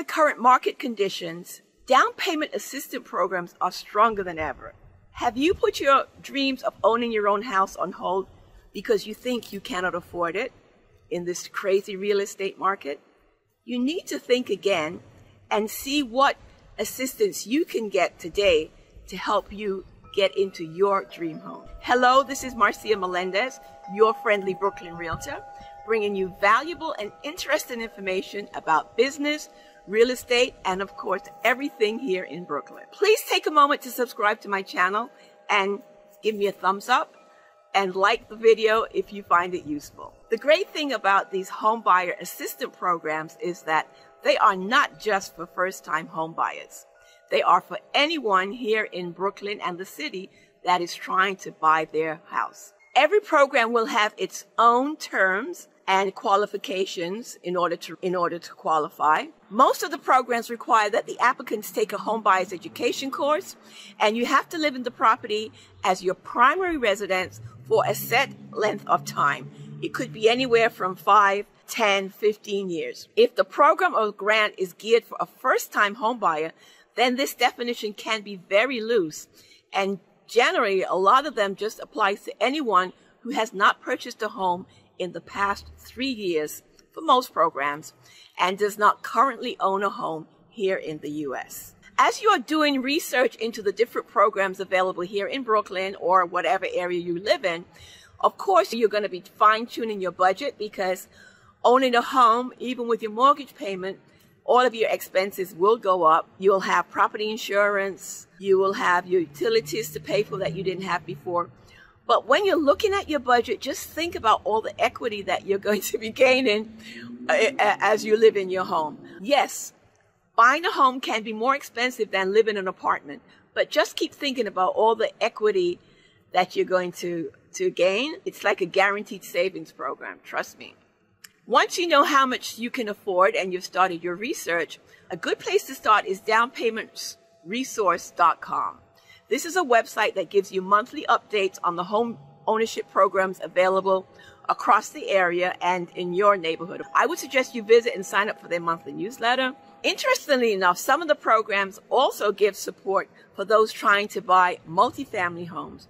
the current market conditions, down payment assistance programs are stronger than ever. Have you put your dreams of owning your own house on hold because you think you cannot afford it in this crazy real estate market? You need to think again and see what assistance you can get today to help you get into your dream home. Hello, this is Marcia Melendez, your friendly Brooklyn realtor, bringing you valuable and interesting information about business, real estate, and of course, everything here in Brooklyn. Please take a moment to subscribe to my channel and give me a thumbs up and like the video if you find it useful. The great thing about these home buyer assistance programs is that they are not just for first-time home buyers. They are for anyone here in Brooklyn and the city that is trying to buy their house. Every program will have its own terms and qualifications in order to qualify. Most of the programs require that the applicants take a home buyer's education course, and you have to live in the property as your primary residence for a set length of time. It could be anywhere from 5, 10, 15 years. If the program or grant is geared for a first-time home buyer, then this definition can be very loose, and generally a lot of them just applies to anyone who has not purchased a home in the past 3 years for most programs and does not currently own a home here in the U.S. As you are doing research into the different programs available here in Brooklyn or whatever area you live in, of course you're going to be fine-tuning your budget, because owning a home, even with your mortgage payment, all of your expenses will go up. You'll have property insurance, you will have your utilities to pay for that you didn't have before. But when you're looking at your budget, just think about all the equity that you're going to be gaining as you live in your home. Yes, buying a home can be more expensive than living in an apartment, but just keep thinking about all the equity that you're going to gain. It's like a guaranteed savings program, trust me. Once you know how much you can afford and you've started your research, a good place to start is downpaymentresource.com. This is a website that gives you monthly updates on the home ownership programs available across the area and in your neighborhood. I would suggest you visit and sign up for their monthly newsletter. Interestingly enough, some of the programs also give support for those trying to buy multifamily homes.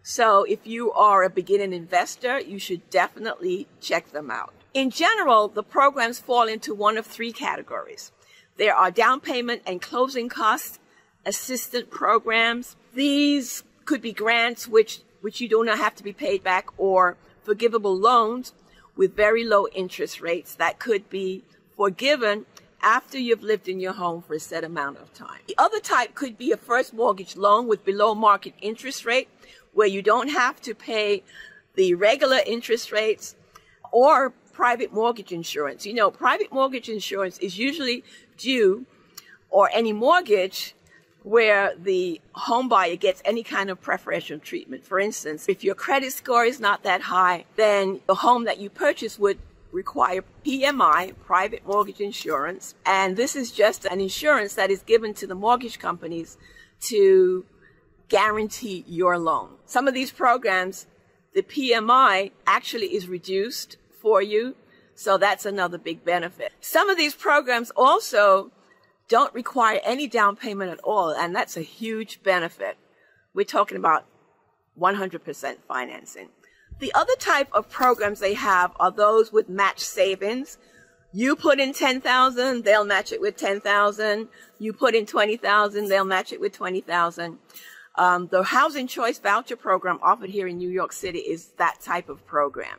So if you are a beginning investor, you should definitely check them out. In general, the programs fall into one of three categories. There are down payment and closing cost assistance programs. These could be grants which you do not have to be paid back, or forgivable loans with very low interest rates that could be forgiven after you've lived in your home for a set amount of time. The other type could be a first mortgage loan with below market interest rate, where you don't have to pay the regular interest rates, or private mortgage insurance. You know, private mortgage insurance is usually due, or any mortgage where the home buyer gets any kind of preferential treatment. For instance, if your credit score is not that high, then the home that you purchase would require PMI, private mortgage insurance. And this is just an insurance that is given to the mortgage companies to guarantee your loan. Some of these programs, the PMI actually is reduced for you, so that's another big benefit. Some of these programs also don't require any down payment at all, and that's a huge benefit. We're talking about 100% financing. The other type of programs they have are those with match savings. You put in $10,000, they'll match it with $10,000. You put in $20,000, they'll match it with $20,000. The Housing Choice Voucher Program offered here in New York City is that type of program.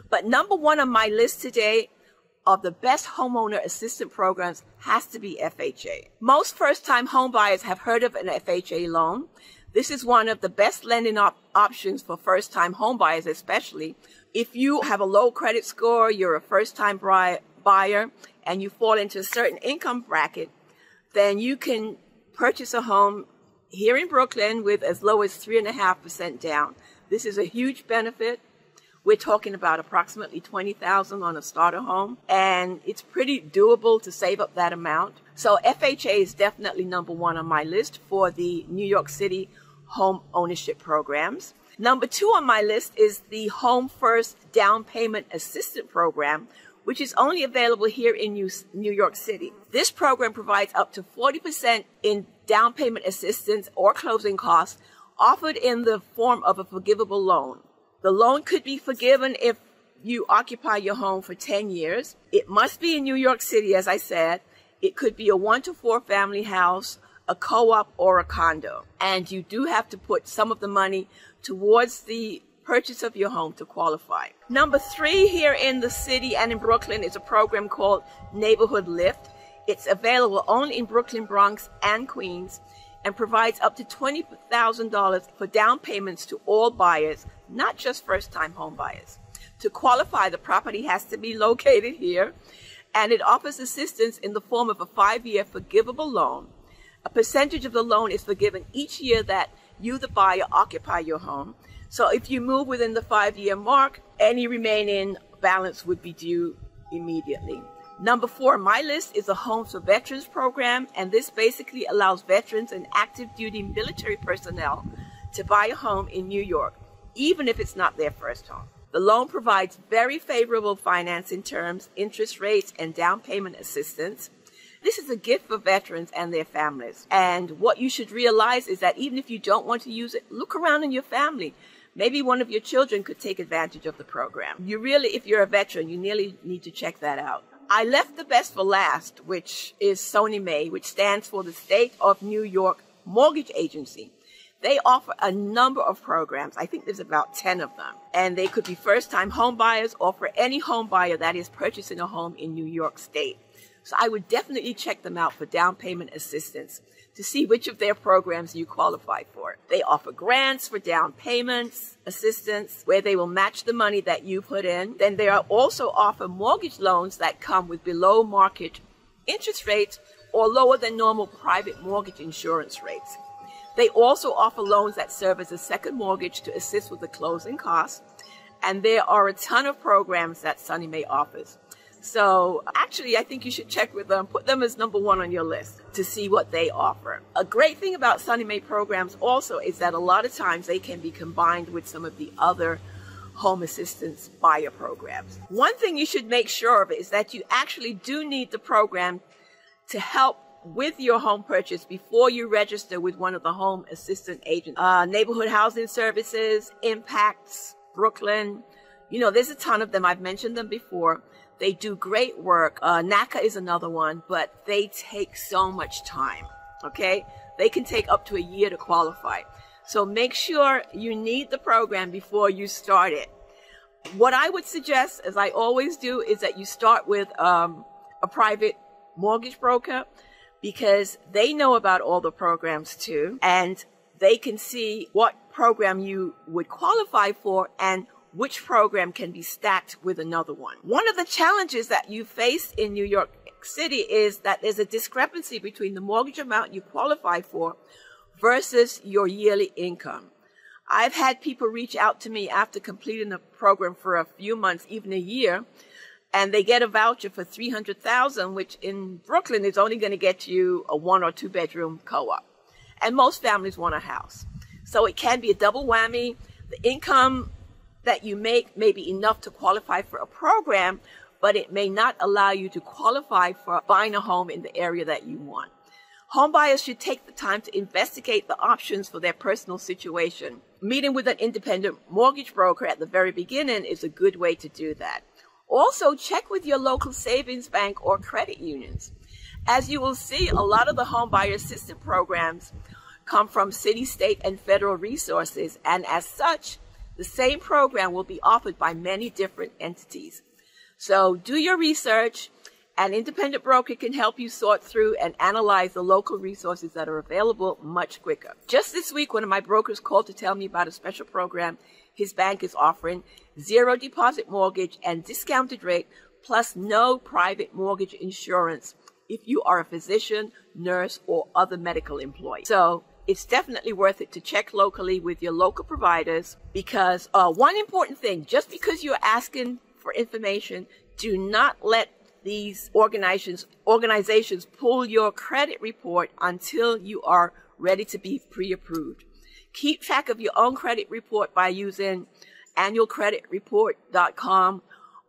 But number one on my list today of the best homeowner assistance programs has to be FHA. Most first-time home buyers have heard of an FHA loan. This is one of the best lending options for first-time home buyers, especially if you have a low credit score, you're a first-time buyer, and you fall into a certain income bracket, then you can purchase a home here in Brooklyn with as low as 3.5% down. This is a huge benefit. We're talking about approximately $20,000 on a starter home, and it's pretty doable to save up that amount. So FHA is definitely number one on my list for the New York City home ownership programs. Number two on my list is the Home First Down Payment Assistance Program, which is only available here in New York City. This program provides up to 40% in down payment assistance or closing costs, offered in the form of a forgivable loan. The loan could be forgiven if you occupy your home for 10 years. It must be in New York City, as I said. It could be a 1 to 4 family house, a co-op, or a condo. And you do have to put some of the money towards the purchase of your home to qualify. Number 3 here in the city and in Brooklyn is a program called Neighborhood Lift. It's available only in Brooklyn, Bronx, and Queens, and provides up to $20,000 for down payments to all buyers, not just first-time home buyers. To qualify, the property has to be located here, and it offers assistance in the form of a 5-year forgivable loan. A percentage of the loan is forgiven each year that you, the buyer, occupy your home. So if you move within the 5-year mark, any remaining balance would be due immediately. Number 4 on my list is the Homes for Veterans program, and this basically allows veterans and active duty military personnel to buy a home in New York, even if it's not their first home. The loan provides very favorable financing terms, interest rates, and down payment assistance. This is a gift for veterans and their families. And what you should realize is that even if you don't want to use it, look around in your family. Maybe one of your children could take advantage of the program. You really, if you're a veteran, you nearly need to check that out. I left the best for last, which is Sony May, which stands for the State of New York Mortgage Agency. They offer a number of programs. I think there's about 10 of them. And they could be first-time home buyers or for any home buyer that is purchasing a home in New York State. So I would definitely check them out for down payment assistance to see which of their programs you qualify for. They offer grants for down payments, assistance, where they will match the money that you put in. Then they also offer mortgage loans that come with below market interest rates or lower than normal private mortgage insurance rates. They also offer loans that serve as a second mortgage to assist with the closing costs. And there are a ton of programs that Sony May offers. So actually, I think you should check with them, put them as number 1 on your list to see what they offer. A great thing about Sony May programs also is that a lot of times they can be combined with some of the other home assistance buyer programs. One thing you should make sure of is that you actually do need the program to help with your home purchase before you register with one of the home assistant agents. Neighborhood Housing Services, Impacts, Brooklyn. You know, there's a ton of them. I've mentioned them before. They do great work. NACA is another one, but they take so much time, okay? They can take up to a year to qualify. So make sure you need the program before you start it. What I would suggest, as I always do, is that you start with a private mortgage broker because they know about all the programs too, and they can see what program you would qualify for and which program can be stacked with another one. One of the challenges that you face in New York City is that there's a discrepancy between the mortgage amount you qualify for versus your yearly income. I've had people reach out to me after completing the program for a few months, even a year, and they get a voucher for $300,000, which in Brooklyn is only going to get you a 1 or 2 bedroom co-op. And most families want a house. So it can be a double whammy. The income that you make may be enough to qualify for a program, but it may not allow you to qualify for buying a home in the area that you want. Home buyers should take the time to investigate the options for their personal situation. Meeting with an independent mortgage broker at the very beginning is a good way to do that. Also, check with your local savings bank or credit unions. As you will see, a lot of the HomeBuyer Assistance Programs come from city, state, and federal resources, and as such, the same program will be offered by many different entities. So do your research. An independent broker can help you sort through and analyze the local resources that are available much quicker. Just this week, one of my brokers called to tell me about a special program his bank is offering: 0 deposit mortgage and discounted rate, plus no private mortgage insurance if you are a physician, nurse, or other medical employee. So it's definitely worth it to check locally with your local providers, because one important thing, just because you're asking for information, do not let these organizations pull your credit report until you are ready to be pre-approved. Keep track of your own credit report by using annualcreditreport.com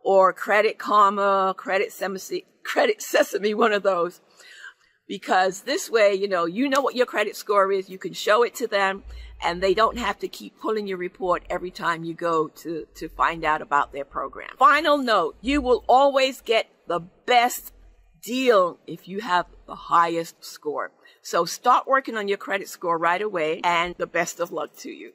or Credit Karma, Credit Sesame, one of those. Because this way, you know what your credit score is. You can show it to them, and they don't have to keep pulling your report every time you go to find out about their program. Final note, you will always get the best deal if you have the highest score. So start working on your credit score right away, and the best of luck to you.